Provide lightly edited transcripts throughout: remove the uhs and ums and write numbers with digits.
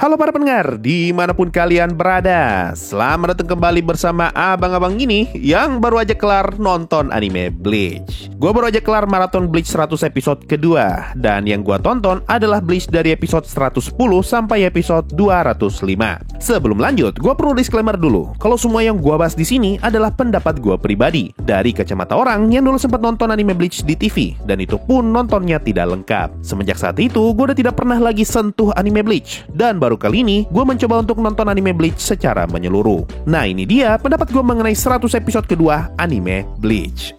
Halo para pendengar, dimanapun kalian berada, selamat datang kembali bersama abang-abang ini yang baru aja kelar nonton anime Bleach. Gue baru aja kelar maraton Bleach 100 episode kedua, dan yang gue tonton adalah Bleach dari episode 110 sampai episode 205. Sebelum lanjut, gue perlu disclaimer dulu, kalau semua yang gue bahas di sini adalah pendapat gue pribadi dari kacamata orang yang dulu sempat nonton anime Bleach di TV, dan itu pun nontonnya tidak lengkap. Semenjak saat itu, gue udah tidak pernah lagi sentuh anime Bleach, dan baru kali ini gue mencoba untuk nonton anime Bleach secara menyeluruh. Nah, ini dia pendapat gue mengenai 100 episode kedua anime Bleach.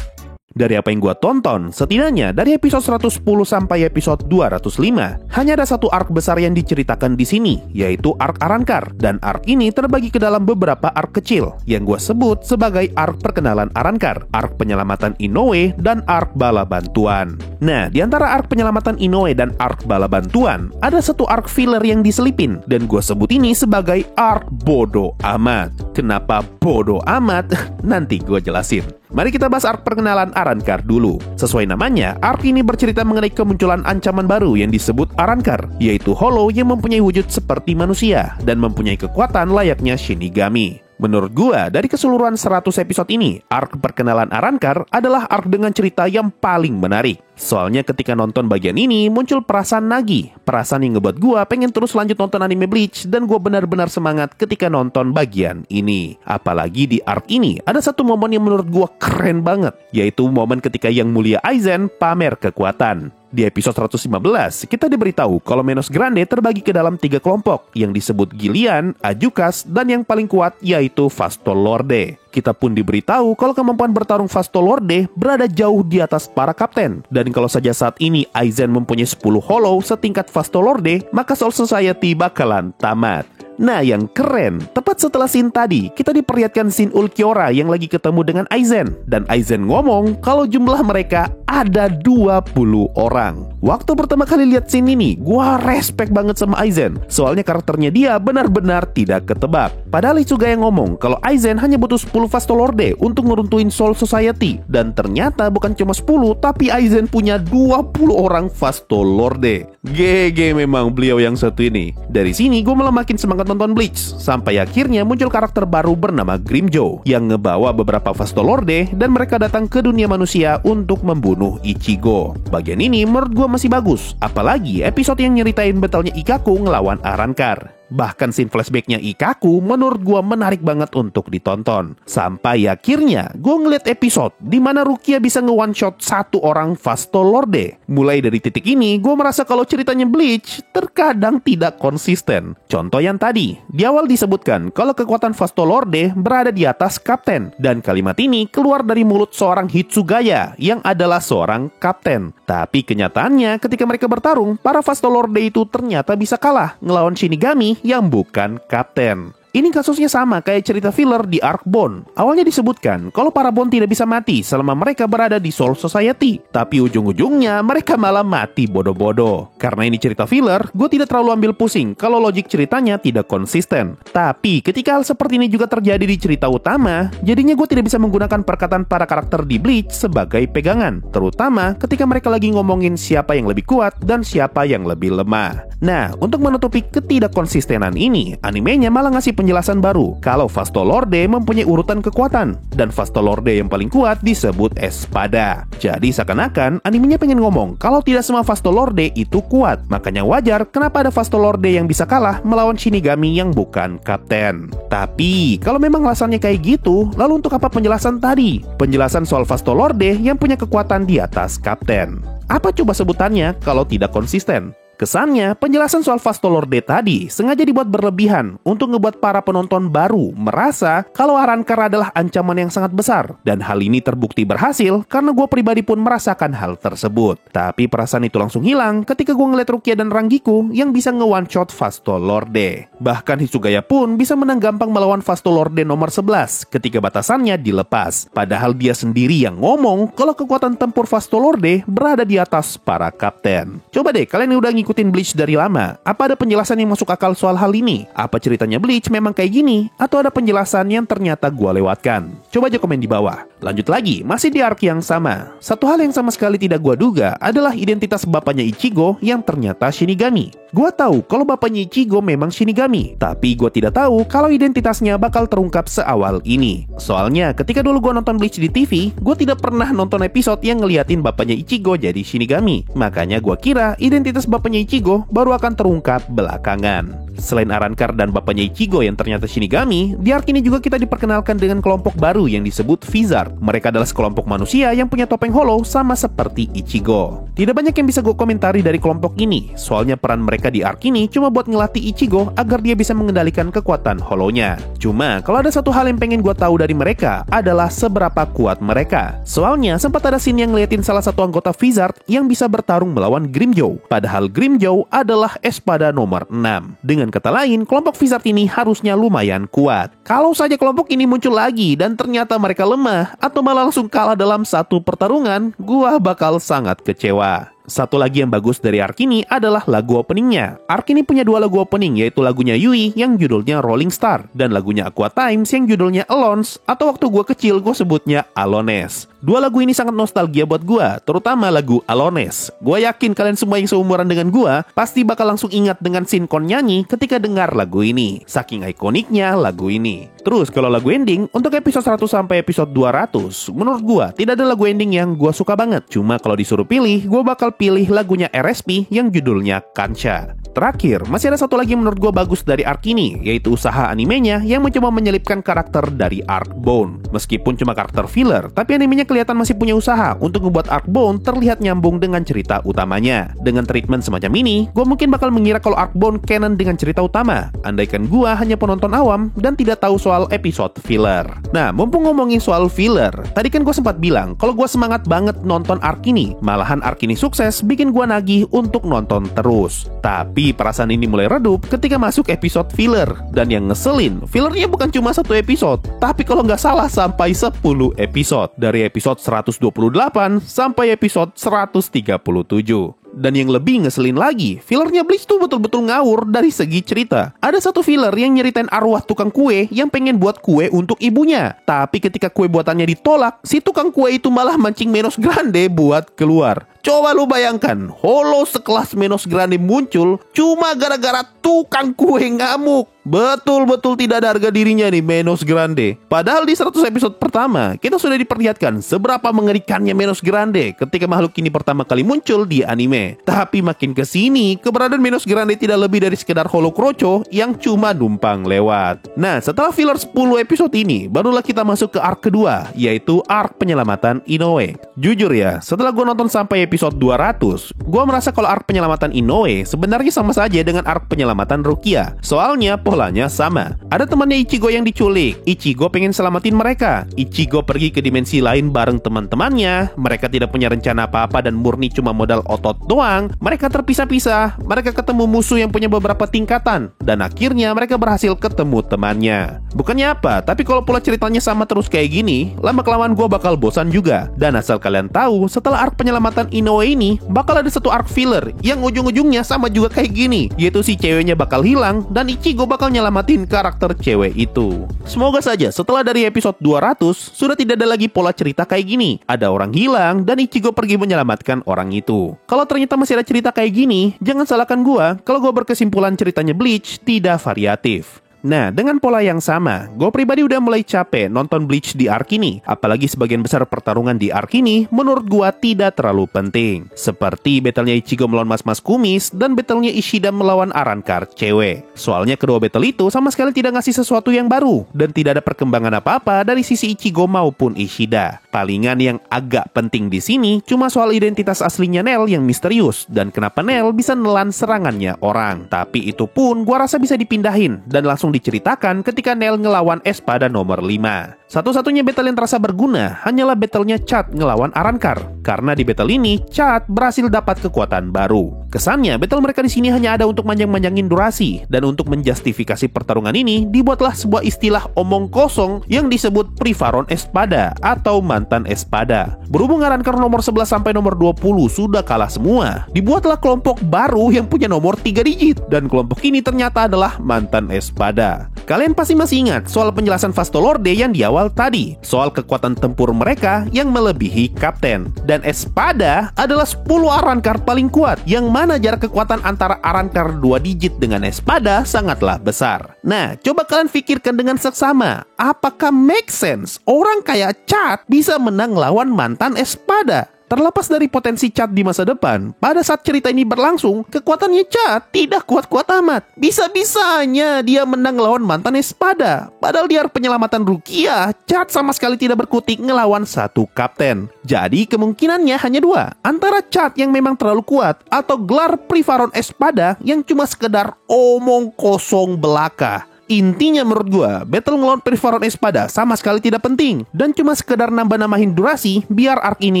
Dari apa yang gue tonton, setidaknya dari episode 110 sampai episode 205, hanya ada satu arc besar yang diceritakan di sini, yaitu arc Arrancar. Dan arc ini terbagi ke dalam beberapa arc kecil, yang gue sebut sebagai arc perkenalan Arrancar, arc penyelamatan Inoue, dan arc bala bantuan. Nah, di antara arc penyelamatan Inoue dan arc bala bantuan, ada satu arc filler yang diselipin, dan gue sebut ini sebagai arc bodoh amat. Kenapa bodoh amat? Nanti gue jelasin. Mari kita bahas arc perkenalan Arrancar dulu. Sesuai namanya, arc ini bercerita mengenai kemunculan ancaman baru yang disebut Arrancar, yaitu Hollow yang mempunyai wujud seperti manusia dan mempunyai kekuatan layaknya Shinigami. Menurut gua, dari keseluruhan 100 episode ini, arc perkenalan Arrancar adalah arc dengan cerita yang paling menarik. Soalnya ketika nonton bagian ini, muncul perasaan nagih. Perasaan yang ngebuat gua pengen terus lanjut nonton anime Bleach, dan gua benar-benar semangat ketika nonton bagian ini. Apalagi di arc ini, ada satu momen yang menurut gua keren banget, yaitu momen ketika Yang Mulia Aizen pamer kekuatan. Di episode 115, kita diberitahu kalau Menos Grande terbagi ke dalam 3 kelompok yang disebut Gillian, Ajukas, dan yang paling kuat yaitu Fastolorde. Kita pun diberitahu kalau kemampuan bertarung Fastolorde berada jauh di atas para kapten. Dan kalau saja saat ini Aizen mempunyai 10 Hollow setingkat Fastolorde, maka Soul Society bakalan tamat. Nah, yang keren, tepat setelah scene tadi, kita diperlihatkan scene Ulquiorra yang lagi ketemu dengan Aizen. Dan Aizen ngomong kalau jumlah mereka ada 20 orang. Waktu pertama kali lihat scene ini, gua respect banget sama Aizen. Soalnya karakternya dia benar-benar tidak ketebak. Padahal Hitsugaya ngomong kalau Aizen hanya butuh 10 Fastolorde untuk ngeruntuhin Soul Society. Dan ternyata bukan cuma 10, tapi Aizen punya 20 orang Fastolorde. GG memang beliau yang satu ini. Dari sini gue malah makin semangat nonton Bleach, sampai akhirnya muncul karakter baru bernama Grimmjow yang ngebawa beberapa Fastolorde dan mereka datang ke dunia manusia untuk membunuh Ichigo. Bagian ini menurut gue masih bagus, apalagi episode yang nyeritain battle-nya Ikkaku ngelawan Arrancar. Bahkan scene flashbacknya Ikkaku menurut gue menarik banget untuk ditonton. Sampai akhirnya gue ngeliat episode di mana Rukia bisa nge-one shot satu orang Fastolorde. Mulai dari titik ini gue merasa kalau ceritanya Bleach terkadang tidak konsisten. Contoh yang tadi, di awal disebutkan kalau kekuatan Fastolorde berada di atas kapten. Dan kalimat ini keluar dari mulut seorang Hitsugaya yang adalah seorang kapten. Tapi kenyataannya ketika mereka bertarung, para Fastolorde itu ternyata bisa kalah ngelawan Shinigami yang bukan kapten. Ini kasusnya sama kayak cerita filler di arc Bond. Awalnya disebutkan kalau para Bond tidak bisa mati selama mereka berada di Soul Society, tapi ujung-ujungnya mereka malah mati bodoh-bodoh. Karena ini cerita filler, gue tidak terlalu ambil pusing kalau logik ceritanya tidak konsisten. Tapi ketika hal seperti ini juga terjadi di cerita utama, jadinya gue tidak bisa menggunakan perkataan para karakter di Bleach sebagai pegangan, terutama ketika mereka lagi ngomongin siapa yang lebih kuat dan siapa yang lebih lemah. Nah, untuk menutupi ketidakkonsistenan ini, animenya malah ngasih penjelasan baru kalau Fastolorde mempunyai urutan kekuatan, dan Fastolorde yang paling kuat disebut Espada. Jadi seakan-akan animenya pengen ngomong kalau tidak semua Fastolorde itu kuat, makanya wajar kenapa ada Fastolorde yang bisa kalah melawan Shinigami yang bukan kapten. Tapi kalau memang alasannya kayak gitu, lalu untuk apa penjelasan tadi? Penjelasan soal Fastolorde yang punya kekuatan di atas kapten. Apa coba sebutannya kalau tidak konsisten? Kesannya, penjelasan soal Fastolorde tadi sengaja dibuat berlebihan untuk ngebuat para penonton baru merasa kalau Arrancar adalah ancaman yang sangat besar. Dan hal ini terbukti berhasil karena gue pribadi pun merasakan hal tersebut. Tapi perasaan itu langsung hilang ketika gue ngeliat Rukia dan Rangiku yang bisa nge-one shot Fastolorde. Bahkan Hitsugaya pun bisa menang gampang melawan Fastolorde nomor 11 ketika batasannya dilepas. Padahal dia sendiri yang ngomong kalau kekuatan tempur Fastolorde berada di atas para kapten. Coba deh kalian yang udah ngikutin Bleach dari lama, apa ada penjelasan yang masuk akal soal hal ini? Apa ceritanya Bleach memang kayak gini? Atau ada penjelasan yang ternyata gua lewatkan? Coba aja komen di bawah. Lanjut lagi, masih di arc yang sama. Satu hal yang sama sekali tidak gua duga adalah identitas bapaknya Ichigo yang ternyata Shinigami. Gua tahu kalau bapaknya Ichigo memang Shinigami, tapi gua tidak tahu kalau identitasnya bakal terungkap seawal ini. Soalnya ketika dulu gua nonton Bleach di TV, gua tidak pernah nonton episode yang ngeliatin bapaknya Ichigo jadi Shinigami. Makanya gua kira identitas bapaknya Ichigo baru akan terungkap belakangan. Selain Arrancar dan bapaknya Ichigo yang ternyata Shinigami, di arc ini juga kita diperkenalkan dengan kelompok baru yang disebut Vizard. Mereka adalah sekelompok manusia yang punya topeng holo sama seperti Ichigo. Tidak banyak yang bisa gue komentari dari kelompok ini, soalnya peran mereka di arc ini cuma buat ngelatih Ichigo agar dia bisa mengendalikan kekuatan holonya. Cuma, kalau ada satu hal yang pengen gue tahu dari mereka adalah seberapa kuat mereka. Soalnya, sempat ada scene yang ngeliatin salah satu anggota Vizard yang bisa bertarung melawan Grimmjow. Padahal Grimmjow adalah espada nomor 6. Dengan kata lain, kelompok Vizard ini harusnya lumayan kuat. Kalau saja kelompok ini muncul lagi dan ternyata mereka lemah atau malah langsung kalah dalam satu pertarungan, gua bakal sangat kecewa. Satu lagi yang bagus dari arc ini adalah lagu openingnya. Arc ini punya dua lagu opening, yaitu lagunya Yui yang judulnya Rolling Star dan lagunya Aqua Times yang judulnya Alones, atau waktu gua kecil gua sebutnya Alones. Dua lagu ini sangat nostalgia buat gua, terutama lagu Alones. Gua yakin kalian semua yang seumuran dengan gua pasti bakal langsung ingat dengan scene Kon nyanyi ketika dengar lagu ini. Saking ikoniknya lagu ini. Terus kalau lagu ending, untuk episode 100 sampai episode 200, menurut gua tidak ada lagu ending yang gua suka banget. Cuma kalau disuruh pilih, gua bakal pilih lagunya RSP yang judulnya Kansha. Terakhir, masih ada satu lagi yang menurut gue bagus dari arc ini, yaitu usaha animenya yang mencoba menyelipkan karakter dari Arcbone. Meskipun cuma karakter filler, tapi animenya kelihatan masih punya usaha untuk membuat Arcbone terlihat nyambung dengan cerita utamanya. Dengan treatment semacam ini, gue mungkin bakal mengira kalau Arcbone canon dengan cerita utama, andaikan gue hanya penonton awam dan tidak tahu soal episode filler. Nah, mumpung ngomongin soal filler, tadi kan gue sempat bilang kalau gue semangat banget nonton arc ini, malahan arc ini sukses bikin gue nagih untuk nonton terus. Tapi perasaan ini mulai redup ketika masuk episode filler. Dan yang ngeselin, fillernya bukan cuma satu episode, tapi kalau nggak salah sampai 10 episode. Dari episode 128 sampai episode 137. Dan yang lebih ngeselin lagi, fillernya Bleach tuh betul-betul ngawur dari segi cerita. Ada satu filler yang nyeritain arwah tukang kue yang pengen buat kue untuk ibunya. Tapi ketika kue buatannya ditolak, si tukang kue itu malah mancing Menos Grande buat keluar. Coba lu bayangkan, holo sekelas Menos Grande muncul cuma gara-gara tukang kue ngamuk. Betul-betul tidak ada harga dirinya nih Menos Grande. Padahal di 100 episode pertama, kita sudah diperlihatkan seberapa mengerikannya Menos Grande ketika makhluk ini pertama kali muncul di anime. Tapi makin kesini, keberadaan Menos Grande tidak lebih dari sekedar holo kroco yang cuma numpang lewat. Nah, setelah filler 10 episode ini, barulah kita masuk ke arc kedua, yaitu arc penyelamatan Inoue. Jujur ya, setelah gue nonton sampai episode 200, gue merasa kalau arc penyelamatan Inoue sebenarnya sama saja dengan arc penyelamatan Rukia. Soalnya polanya sama. Ada temannya Ichigo yang diculik. Ichigo pengen selamatin mereka. Ichigo pergi ke dimensi lain bareng teman-temannya. Mereka tidak punya rencana apa-apa dan murni cuma modal otot doang. Mereka terpisah-pisah. Mereka ketemu musuh yang punya beberapa tingkatan. Dan akhirnya mereka berhasil ketemu temannya. Bukannya apa, tapi kalau pola ceritanya sama terus kayak gini, lama-kelamaan gue bakal bosan juga. Dan asal kalian tahu, setelah arc penyelamatan Inoue ini, bakal ada satu arc filler yang ujung-ujungnya sama juga kayak gini, yaitu si ceweknya bakal hilang dan Ichigo bakal nyelamatin karakter cewek itu. Semoga saja setelah dari episode 200 sudah tidak ada lagi pola cerita kayak gini. Ada orang hilang dan Ichigo pergi menyelamatkan orang itu. Kalau ternyata masih ada cerita kayak gini, jangan salahkan gua kalau gua berkesimpulan ceritanya Bleach tidak variatif. Nah, dengan pola yang sama, gue pribadi udah mulai capek nonton Bleach di arc ini. Apalagi sebagian besar pertarungan di arc ini menurut gue tidak terlalu penting. Seperti battle-nya Ichigo melawan Mas-Mas Kumis dan battle-nya Ishida melawan Arrancar cewek. Soalnya kedua battle itu sama sekali tidak ngasih sesuatu yang baru dan tidak ada perkembangan apa-apa dari sisi Ichigo maupun Ishida. Palingan yang agak penting di sini cuma soal identitas aslinya Nel yang misterius dan kenapa Nel bisa nelan serangannya orang. Tapi itu pun gue rasa bisa dipindahin dan langsung diceritakan ketika Nel ngelawan espada nomor 5. Satu-satunya battle yang terasa berguna hanyalah battlenya Chad ngelawan Arrancar. Karena di battle ini, Chad berhasil dapat kekuatan baru. Kesannya, battle mereka di sini hanya ada untuk manjang-manjangin durasi. Dan untuk menjustifikasi pertarungan ini, dibuatlah sebuah istilah omong kosong yang disebut Privaron Espada atau mantan Espada. Berhubung Arrancar nomor 11 sampai nomor 20 sudah kalah semua, dibuatlah kelompok baru yang punya nomor 3 digit. Dan kelompok ini ternyata adalah mantan Espada. Kalian pasti masih ingat soal penjelasan Fastolorde yang di awal tadi, soal kekuatan tempur mereka yang melebihi kapten. Dan Espada adalah 10 Arrancar paling kuat, yang mana jarak kekuatan antara Arrancar 2 digit dengan Espada sangatlah besar. Nah, coba kalian pikirkan dengan seksama, apakah make sense orang kayak Chad bisa menang lawan mantan Espada? Terlepas dari potensi Chad di masa depan, pada saat cerita ini berlangsung, kekuatannya Chad tidak kuat-kuat amat. Bisa-bisanya dia menang lawan mantan Espada. Padahal di arc penyelamatan Rukia, Chad sama sekali tidak berkutik ngelawan satu kapten. Jadi kemungkinannya hanya dua, antara Chad yang memang terlalu kuat, atau gelar Privaron Espada yang cuma sekedar omong kosong belaka. Intinya menurut gua, battle ngelawan Privaron Espada sama sekali tidak penting dan cuma sekedar nambah-nambahin durasi biar arc ini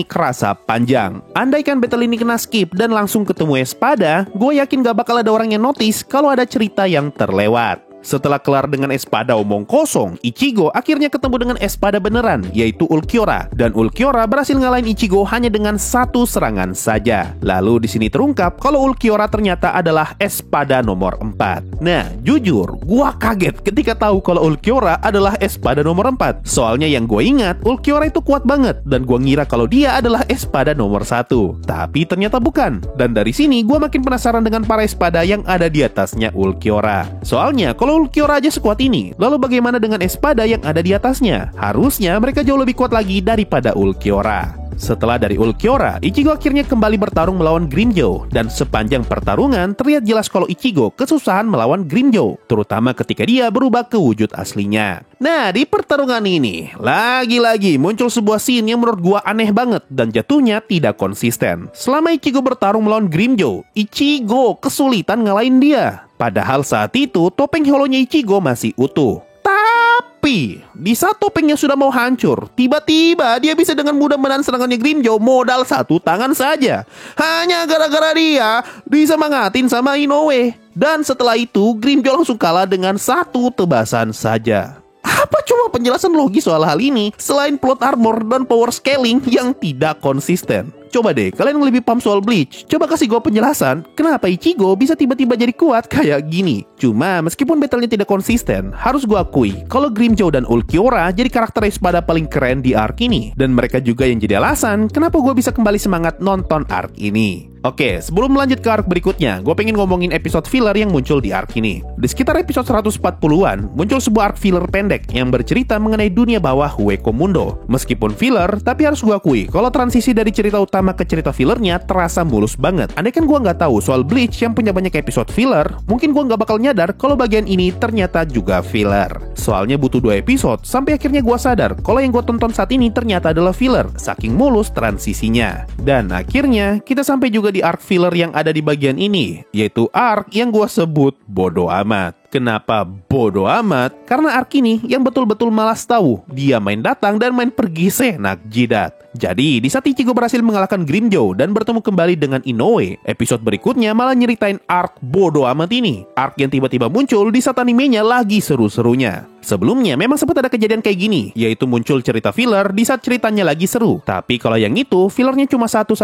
kerasa panjang. Andaikan battle ini kena skip dan langsung ketemu Espada, gue yakin gak bakal ada orang yang notice kalau ada cerita yang terlewat. Setelah kelar dengan Espada omong kosong, Ichigo akhirnya ketemu dengan Espada beneran, yaitu Ulquiorra. Dan Ulquiorra berhasil ngalahin Ichigo hanya dengan satu serangan saja. Lalu di sini terungkap kalau Ulquiorra ternyata adalah Espada nomor 4. Nah, jujur, gua kaget ketika tahu kalau Ulquiorra adalah Espada nomor 4. Soalnya yang gue ingat, Ulquiorra itu kuat banget, dan gua ngira kalau dia adalah Espada nomor 1. Tapi ternyata bukan. Dan dari sini, gua makin penasaran dengan para Espada yang ada di atasnya Ulquiorra. Soalnya, kalau Ulquiorra aja sekuat ini, lalu bagaimana dengan Espada yang ada di atasnya? Harusnya mereka jauh lebih kuat lagi daripada Ulquiorra. Setelah dari Ulquiorra, Ichigo akhirnya kembali bertarung melawan Grimmjow. Dan sepanjang pertarungan, terlihat jelas kalau Ichigo kesusahan melawan Grimmjow, terutama ketika dia berubah ke wujud aslinya. Nah, di pertarungan ini, lagi-lagi muncul sebuah scene yang menurut gua aneh banget dan jatuhnya tidak konsisten. Selama Ichigo bertarung melawan Grimmjow, Ichigo kesulitan ngalahin dia. Padahal saat itu, topeng holonya Ichigo masih utuh. Tapi, di saat topengnya sudah mau hancur, tiba-tiba dia bisa dengan mudah menahan serangannya Grimmjow modal satu tangan saja. Hanya gara-gara dia disemangatin sama Inoue. Dan setelah itu, Grimmjow langsung kalah dengan satu tebasan saja. Apa cuma penjelasan logis soal hal ini selain plot armor dan power scaling yang tidak konsisten? Coba deh, kalian yang lebih paham soal Bleach, coba kasih gue penjelasan kenapa Ichigo bisa tiba-tiba jadi kuat kayak gini. Cuma, meskipun battle-nya tidak konsisten, harus gue akui kalau Grimmjow dan Ulquiorra jadi karakter Espada paling keren di arc ini. Dan mereka juga yang jadi alasan kenapa gue bisa kembali semangat nonton arc ini. Oke, sebelum melanjut ke arc berikutnya, gue pengen ngomongin episode filler yang muncul di arc ini. Di sekitar episode 140-an, muncul sebuah arc filler pendek yang bercerita mengenai dunia bawah Hueco Mundo. Meskipun filler, tapi harus gue akui kalau transisi dari cerita utama ke cerita fillernya terasa mulus banget. Andaikan gue nggak tahu soal Bleach yang punya banyak episode filler, mungkin gue nggak bakal nyadar kalau bagian ini ternyata juga filler. Soalnya butuh 2 episode, sampai akhirnya gue sadar kalau yang gue tonton saat ini ternyata adalah filler, saking mulus transisinya. Dan akhirnya, kita sampai juga di arc filler yang ada di bagian ini, yaitu arc yang gue sebut bodo amat. Kenapa bodo amat? Karena arc ini yang betul-betul malas tahu. Dia main datang dan main pergi seenak jidat. Jadi, di saat Ichigo berhasil mengalahkan Grimmjow dan bertemu kembali dengan Inoue, episode berikutnya malah nyeritain arc bodo amat ini. Arc yang tiba-tiba muncul di saat animenya lagi seru-serunya. Sebelumnya memang sempat ada kejadian kayak gini, yaitu muncul cerita filler di saat ceritanya lagi seru. Tapi kalau yang itu, fillernya cuma 1-4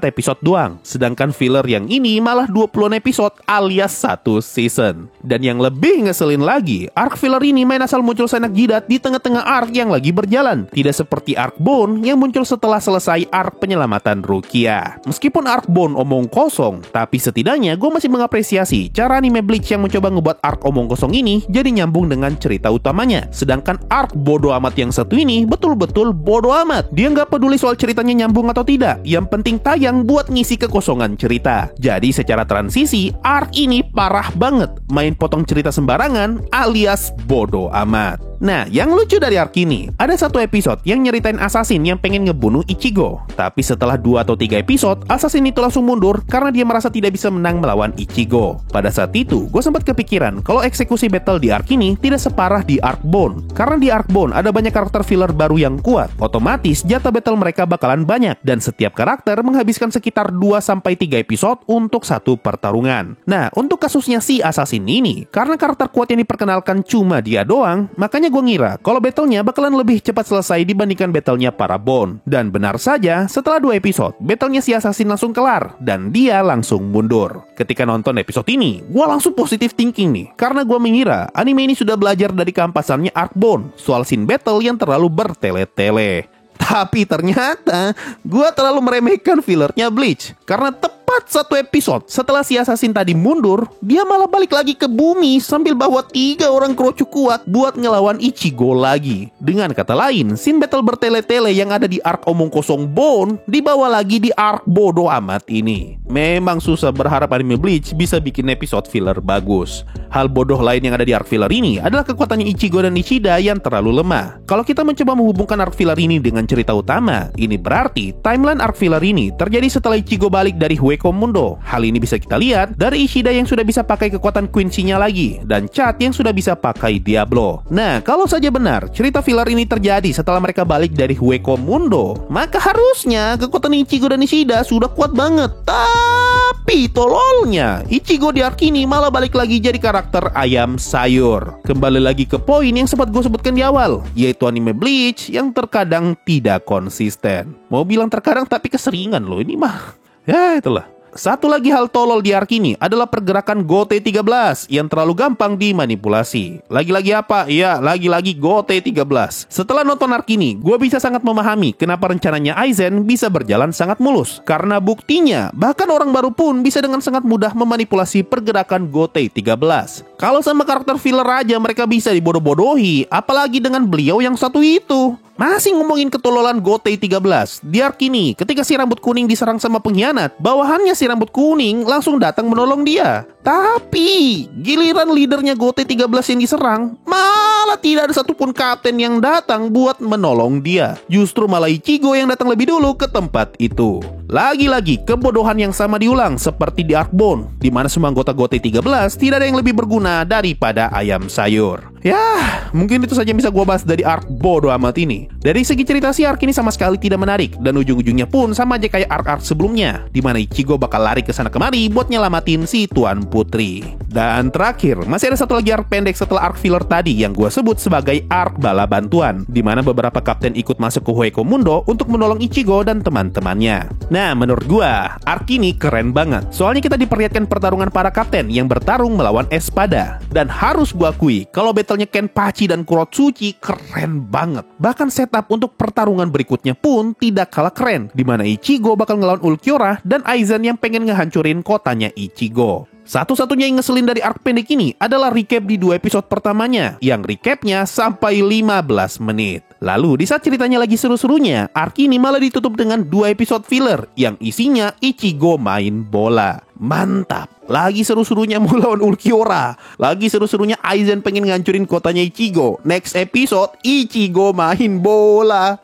episode doang. Sedangkan filler yang ini malah 20 episode alias 1 season. Dan yang lebih ngeselin lagi, arc filler ini main asal muncul seenak jidat di tengah-tengah arc yang lagi berjalan. Tidak seperti arc Bone yang muncul setelah selesai arc penyelamatan Rukia. Meskipun arc Bone omong kosong, tapi setidaknya gue masih mengapresiasi cara anime Bleach yang mencoba ngebuat arc omong kosong ini jadi nyambung dengan cerita utamanya. Sedangkan arc bodo amat yang satu ini betul-betul bodo amat. Dia nggak peduli soal ceritanya nyambung atau tidak. Yang penting tayang buat ngisi kekosongan cerita. Jadi secara transisi, arc ini parah banget. Main potong cerita sembarangan alias bodo amat. Nah, yang lucu dari arc ini, ada satu episode yang nyeritain assassin yang pengen ngebunuh Ichigo. Tapi setelah 2 atau 3 episode, assassin itu langsung mundur karena dia merasa tidak bisa menang melawan Ichigo. Pada saat itu, gue sempat kepikiran kalau eksekusi battle di arc ini tidak separah di arc Bone. Karena di arc Bone ada banyak karakter filler baru yang kuat, otomatis jatah battle mereka bakalan banyak dan setiap karakter menghabiskan sekitar 2-3 episode untuk satu pertarungan. Nah, untuk kasusnya si assassin ini, karena karakter kuat yang diperkenalkan cuma dia doang, makanya gue ngira kalau battlenya bakalan lebih cepat selesai dibandingkan battlenya para Bone. Dan benar saja, setelah 2 episode, battlenya si assassin langsung kelar dan dia langsung mundur. Ketika nonton episode ini, gue langsung positive thinking nih, karena gue mengira anime ini sudah belajar dari keampasannya arc Bone soal scene battle yang terlalu bertele-tele. Tapi ternyata gue terlalu meremehkan fillernya Bleach. Karena tepat satu episode setelah si assassin tadi mundur, dia malah balik lagi ke bumi sambil bawa 3 orang kroco kuat buat ngelawan Ichigo lagi. Dengan kata lain, scene battle bertele-tele yang ada di arc omong kosong Bone dibawa lagi di arc bodoh amat ini. Memang susah berharap anime Bleach bisa bikin episode filler bagus. Hal bodoh lain yang ada di arc filler ini adalah kekuatannya Ichigo dan Ishida yang terlalu lemah. Kalau kita mencoba menghubungkan arc filler ini dengan cerita utama, ini berarti timeline arc filler ini terjadi setelah Ichigo balik dari Hueco Mundo. Hal ini bisa kita lihat dari Ishida yang sudah bisa pakai kekuatan Quincy-nya lagi, dan Chad yang sudah bisa pakai Diablo. Nah, kalau saja benar cerita filler ini terjadi setelah mereka balik dari Hueco Mundo, maka harusnya kekuatan Ichigo dan Ishida sudah kuat banget. Tapi tololnya, Ichigo di arc ini malah balik lagi jadi karakter ayam sayur. Kembali lagi ke poin yang sempat gue sebutkan di awal, yaitu anime Bleach yang terkadang tidak konsisten. Mau bilang terkadang tapi keseringan loh ini mah. Ya itulah. Satu lagi hal tolol di arc ini adalah pergerakan GoT13 yang terlalu gampang dimanipulasi. Lagi-lagi apa? Ya, lagi-lagi GoT13. Setelah nonton arc ini, gue bisa sangat memahami kenapa rencananya Aizen bisa berjalan sangat mulus. Karena buktinya, bahkan orang baru pun bisa dengan sangat mudah memanipulasi pergerakan GoT13. Kalau sama karakter filler aja mereka bisa dibodoh-bodohi, apalagi dengan beliau yang satu itu. Masih ngomongin ketololan GoT13, di arc ini ketika si rambut kuning diserang sama pengkhianat, bawahannya si rambut kuning langsung datang menolong dia. Tapi giliran leadernya GoT13 yang diserang, malah tidak ada satupun kapten yang datang buat menolong dia. Justru malah Ichigo yang datang lebih dulu ke tempat itu. Lagi-lagi kebodohan yang sama diulang seperti di arc Bone, di mana semua anggota GoT13 tidak ada yang lebih berguna daripada ayam sayur. Ya, mungkin itu saja yang bisa gue bahas dari arc bodoh amat ini. Dari segi cerita si arc ini sama sekali tidak menarik, dan ujung-ujungnya pun sama aja kayak arc-arc sebelumnya, di mana Ichigo bakal lari ke sana kemari buat nyelamatin si Tuan Putri. Dan terakhir, masih ada satu lagi arc pendek setelah arc filler tadi yang gue sebut sebagai arc bala bantuan, di mana beberapa kapten ikut masuk ke Hueco Mundo untuk menolong Ichigo dan teman-temannya. Nah, menurut gue, arc ini keren banget. Soalnya kita diperlihatkan pertarungan para kapten yang bertarung melawan Espada. Dan harus gue akui, kalau battlenya Kenpachi dan Kurotsuchi keren banget. Bahkan setup untuk pertarungan berikutnya pun tidak kalah keren, di mana Ichigo bakal ngelawan Ulquiorra dan Aizen yang pengen ngehancurin kotanya Ichigo. Satu-satunya yang ngeselin dari arc pendek ini adalah recap di 2 episode pertamanya, yang recapnya sampai 15 menit. Lalu di saat ceritanya lagi seru-serunya, arc ini malah ditutup dengan 2 episode filler yang isinya Ichigo main bola. Mantap. Lagi seru-serunya mau lawan Ulquiorra, lagi seru-serunya Aizen pengen ngancurin kotanya Ichigo. Next episode Ichigo main bola.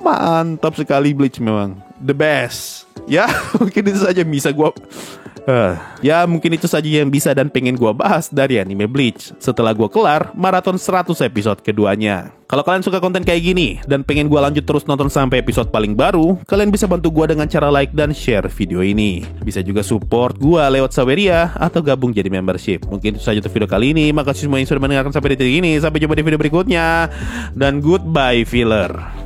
Mantap sekali Bleach memang. The best. Ya, mungkin itu saja bisa gua mungkin itu saja yang bisa dan pengen gua bahas dari anime Bleach setelah gua kelar maraton 100 episode keduanya. Kalau kalian suka konten kayak gini dan pengen gua lanjut terus nonton sampai episode paling baru, kalian bisa bantu gua dengan cara like dan share video ini. Bisa juga support gua lewat Saweria atau gabung jadi membership. Mungkin itu saja untuk video kali ini. Makasih semua yang sudah mendengarkan sampai detik ini. Sampai jumpa di video berikutnya. Dan goodbye filler.